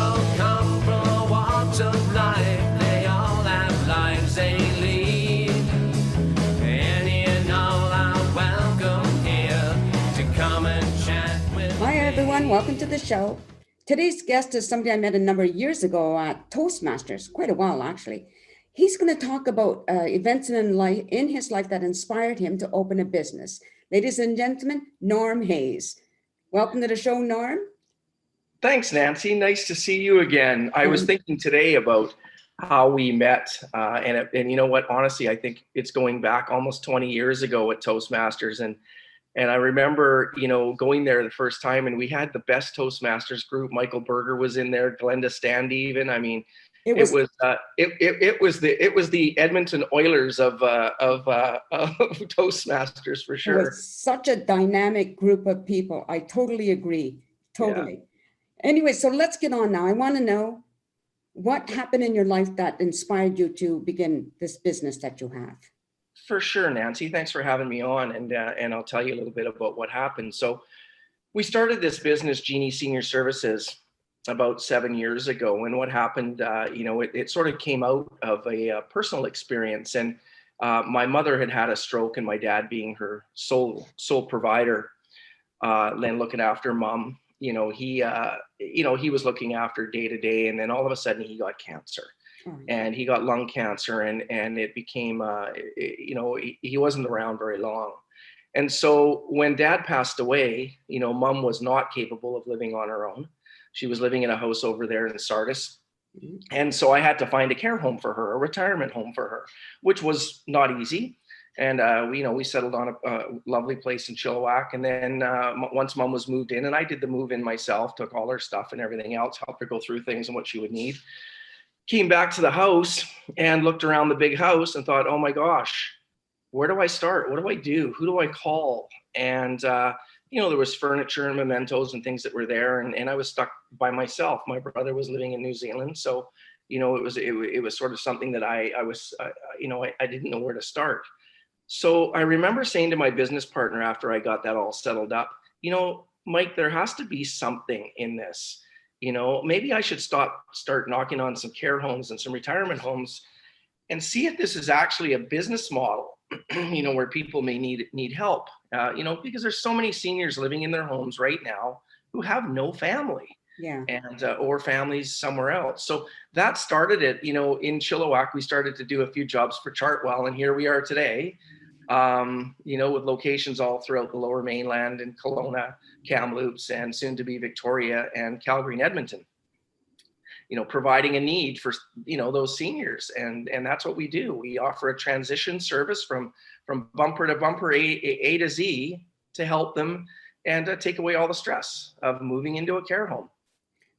all come from all walks of life. They all have lives they lead. Any and all are welcome here to come and chat with Hi, me. everyone. Welcome to the show. Today's guest is somebody I met a number of years ago at Toastmasters, quite a while actually. He's going to talk about events in his life that inspired him to open a business. Ladies and gentlemen, Norm Hayes. Welcome to the show, Norm. Thanks, Nancy. Nice to see you again. I was thinking today about how we met, and you know what? Honestly, I think it's going back almost 20 years ago at Toastmasters, and I remember, going there the first time, and we had the best Toastmasters group. Michael Berger was in there, Glenda Stand even. I mean, it was the Edmonton Oilers of Toastmasters for It sure. was such a dynamic group of people. I totally agree. Totally. Yeah. Anyway, so let's get on now. I want to know what happened in your life that inspired you to begin this business that you have. For sure, Nancy. Thanks for having me on, and I'll tell you a little bit about what happened. So we started this business, Genie Senior Services, about 7 years ago. And what happened, it sort of came out of a personal experience. And my mother had had a stroke, and my dad, being her sole provider, then looking after mom, he was looking after day to day. And then all of a sudden he got cancer. And he got lung cancer, and it became, he wasn't around very long. And so when dad passed away, mom was not capable of living on her own. She was living in a house over there in Sardis. And so I had to find a care home for her, a retirement home for her, which was not easy. And, we settled on a lovely place in Chilliwack. And then once mom was moved in, and I did the move in myself, took all her stuff and everything else, helped her go through things and what she would need. Came back to the house and looked around the big house and thought, oh my gosh, where do I start? What do I do? Who do I call? And, there was furniture and mementos and things that were there. And I was stuck by myself. My brother was living in New Zealand. So, it was sort of something that I didn't know where to start. So I remember saying to my business partner after I got that all settled up, Mike, there has to be something in this. Maybe I should start knocking on some care homes and some retirement homes and see if this is actually a business model, where people may need help, because there's so many seniors living in their homes right now who have no family. Yeah. And or families somewhere else. So that started it, in Chilliwack. We started to do a few jobs for Chartwell, and here we are today, with locations all throughout the Lower Mainland and Kelowna, Kamloops, and soon to be Victoria and Calgary and Edmonton. Providing a need for those seniors, and that's what we do. We offer a transition service from bumper to bumper, A to Z, to help them and take away all the stress of moving into a care home.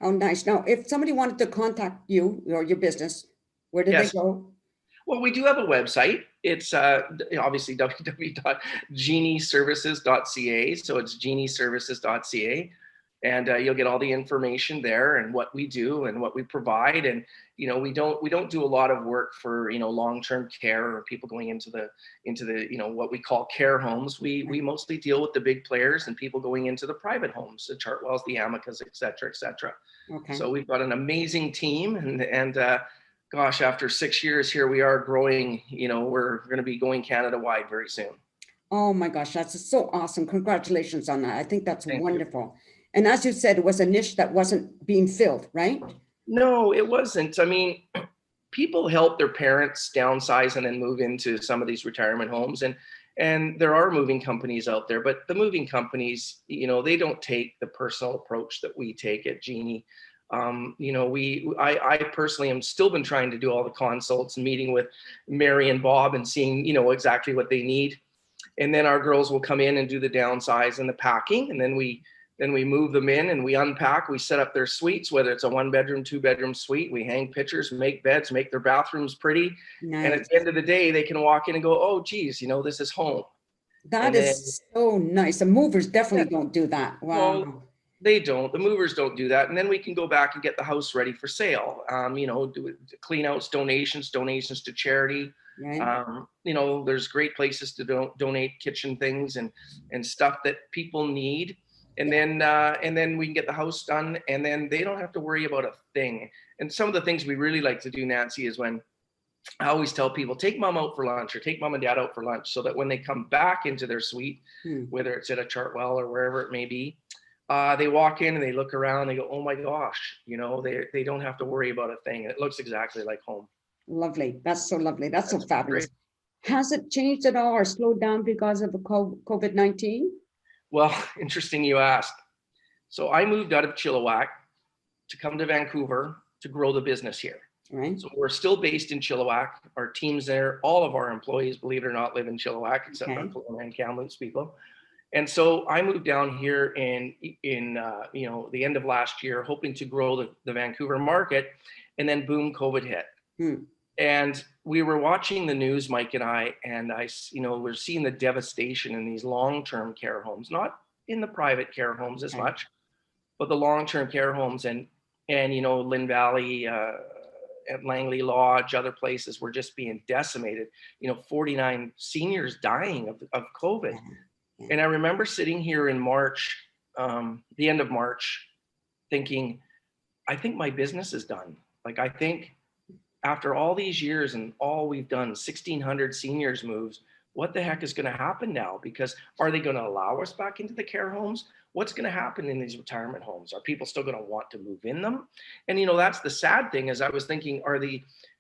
Oh, nice. Now, if somebody wanted to contact you or your business, where do they go? Well, we do have a website. It's obviously www.genieservices.ca. So it's genieservices.ca. And you'll get all the information there and what we do and what we provide. And, we don't do a lot of work for, long-term care or people going into the, what we call care homes. We mostly deal with the big players and people going into the private homes, the Chartwells, the Amicas, et cetera, et cetera. Okay. So we've got an amazing team, and gosh, after 6 years, here we are growing. We're going to be going Canada-wide very soon. Oh my gosh, that's so awesome. Congratulations on that. I think that's wonderful. You. And as you said, it was a niche that wasn't being filled, right? No, it wasn't. I mean, people help their parents downsize and then move into some of these retirement homes. And there are moving companies out there, but the moving companies, they don't take the personal approach that we take at Genie. I personally am still been trying to do all the consults and meeting with Mary and Bob and seeing, exactly what they need. And then our girls will come in and do the downsize and the packing. And then we move them in and we unpack, we set up their suites, whether it's a 1-bedroom, 2-bedroom suite. We hang pictures, make beds, make their bathrooms pretty. Nice. And at the end of the day, they can walk in and go, oh, geez, this is home. That is so nice. The movers definitely don't do that. Wow. Well, they don't. The movers don't do that. And then we can go back and get the house ready for sale. Do clean outs, donations to charity. Right. There's great places to donate kitchen things and stuff that people need. and then we can get the house done, and then they don't have to worry about a thing. And some of the things we really like to do, Nancy, is when I always tell people, take mom out for lunch or take mom and dad out for lunch, so that when they come back into their suite, whether it's at a Chartwell or wherever it may be, they walk in and they look around, they go, oh my gosh, they don't have to worry about a thing. It looks exactly like home. Lovely. That's so lovely. That's so fabulous. Great. Has it changed at all or slowed down because of the COVID-19? Well, interesting you ask. So I moved out of Chilliwack to come to Vancouver to grow the business here. Right. So we're still based in Chilliwack. Our team's there. All of our employees, believe it or not, live in Chilliwack, except our Kelowna and Kamloops people. And so I moved down here in the end of last year, hoping to grow the Vancouver market, and then boom, COVID hit. And we were watching the news, Mike and I we're seeing the devastation in these long-term care homes, not in the private care homes as much, but the long-term care homes and Lynn Valley, at Langley Lodge, other places were just being decimated. 49 seniors dying of COVID. And I remember sitting here in March, the end of March, thinking, I think my business is done. Like, I think after all these years and all we've done, 1,600 seniors moves, what the heck is going to happen now? Because are they going to allow us back into the care homes? What's going to happen in these retirement homes? Are people still going to want to move in them? And, that's the sad thing, is I was thinking,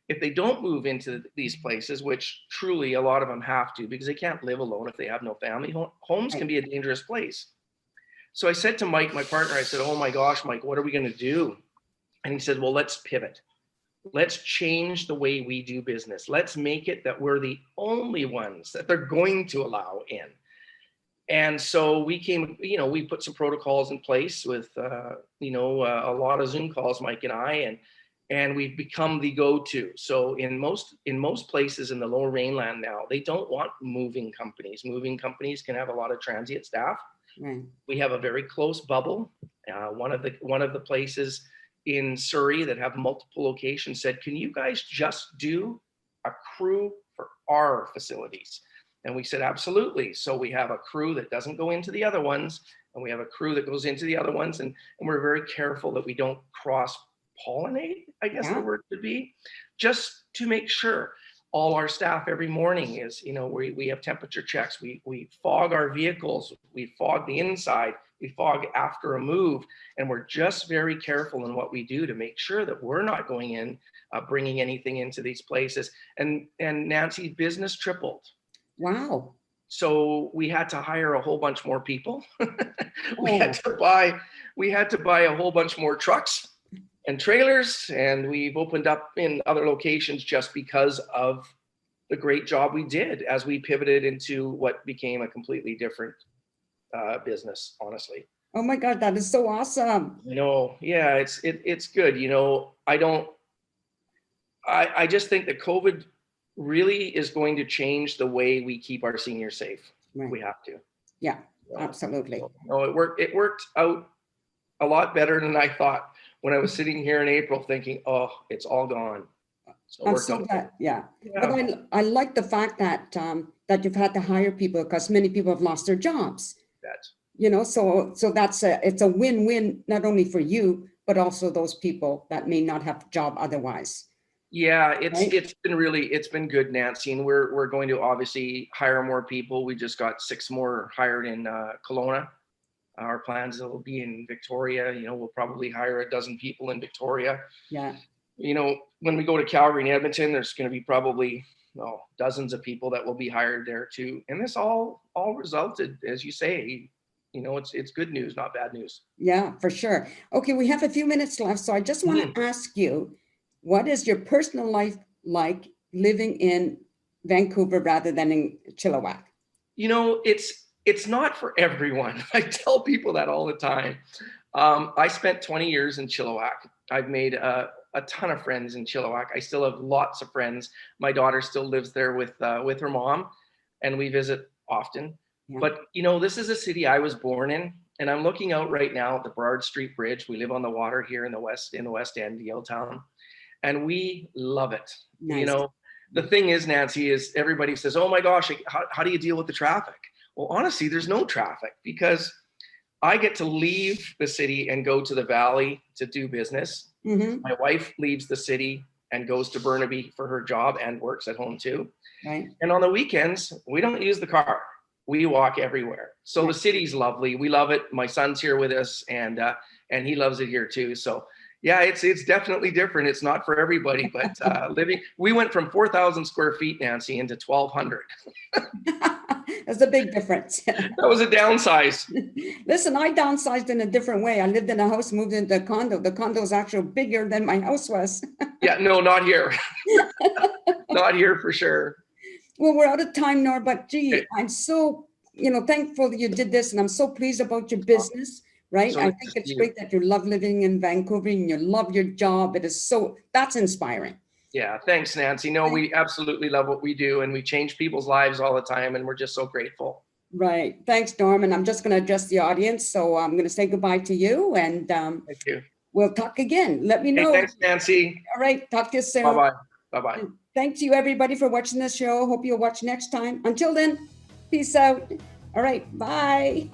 if they don't move into these places, which truly a lot of them have to, because they can't live alone if they have no family, homes can be a dangerous place. So I said to Mike, my partner, I said, oh my gosh, Mike, what are we going to do? And he said, well, let's pivot. Let's change the way we do business. Let's make it that we're the only ones that they're going to allow in. And so we we put some protocols in place with, a lot of Zoom calls, Mike and I, and we've become the go-to. So in most places in the Lower Mainland now, they don't want moving companies. Moving companies can have a lot of transient staff. Right. We have a very close bubble. One of the places in Surrey that have multiple locations said, can you guys just do a crew for our facilities? And we said, absolutely. So we have a crew that doesn't go into the other ones, and we have a crew that goes into the other ones. And we're very careful that we don't cross-pollinate, I guess the word would be, just to make sure. All our staff every morning is, we have temperature checks. We fog our vehicles. We fog the inside. We fog after a move. And we're just very careful in what we do to make sure that we're not going in, bringing anything into these places. And Nancy, business tripled. Wow. So we had to hire a whole bunch more people. We had to buy a whole bunch more trucks and trailers, and we've opened up in other locations just because of the great job we did as we pivoted into what became a completely different business, honestly. Oh my God, that is so awesome. Yeah, it's good. I just think that COVID really is going to change the way we keep our seniors safe. Right. We have to. Yeah, absolutely. It worked out a lot better than I thought when I was sitting here in April thinking, oh, it's all gone. So I'm so glad, But I like the fact that that you've had to hire people, because many people have lost their jobs. So it's a win-win, not only for you, but also those people that may not have a job otherwise. Yeah, it's been good, Nancy, and we're going to obviously hire more people. We just got 6 more hired in Kelowna. Our plans will be in Victoria. We'll probably hire 12 people in Victoria. Yeah. When we go to Calgary and Edmonton, there's going to be probably dozens of people that will be hired there too. And this all resulted, as you say, it's good news, not bad news. Yeah, for sure. Okay, we have a few minutes left, so I just want to ask you, what is your personal life like living in Vancouver rather than in Chilliwack? It's not for everyone. I tell people that all the time. I spent 20 years in Chilliwack. I've made a ton of friends in Chilliwack. I still have lots of friends. My daughter still lives there with her mom, and we visit often. Yeah. But this is a city I was born in, and I'm looking out right now at the Burrard Street Bridge. We live on the water here in the West End, Yaletown, and we love it. Nice. The thing is, Nancy, is everybody says, "Oh my gosh, how do you deal with the traffic?" Well, honestly, there's no traffic, because I get to leave the city and go to the valley to do business. Mm-hmm. My wife leaves the city and goes to Burnaby for her job and works at home too. Right. And on the weekends, we don't use the car. We walk everywhere. So Right. the city's lovely. We love it. My son's here with us, and he loves it here too. So yeah, it's definitely different. It's not for everybody, but we went from 4,000 square feet, Nancy, into 1,200. That's a big difference. That was a downsize. Listen, I downsized in a different way. I lived in a house, moved into a condo. The condo is actually bigger than my house was. Yeah, no, not here. Not here for sure. Well, we're out of time, Nor, but gee, Okay. I'm so, thankful that you did this, and I'm so pleased about your business, right? So I nice think to it's see you. great that you love living in Vancouver and you love your job. That's inspiring. Yeah, thanks, Nancy. No, we absolutely love what we do, and we change people's lives all the time, and we're just so grateful. Right. Thanks, Norm. I'm just going to address the audience. So I'm going to say goodbye to you, and Thank you. we'll talk again. Let me Hey, know. thanks, Nancy. All right. Talk to you soon. Bye-bye. Bye-bye. Thanks you, everybody, for watching this show. Hope you'll watch next time. Until then, peace out. All right. Bye.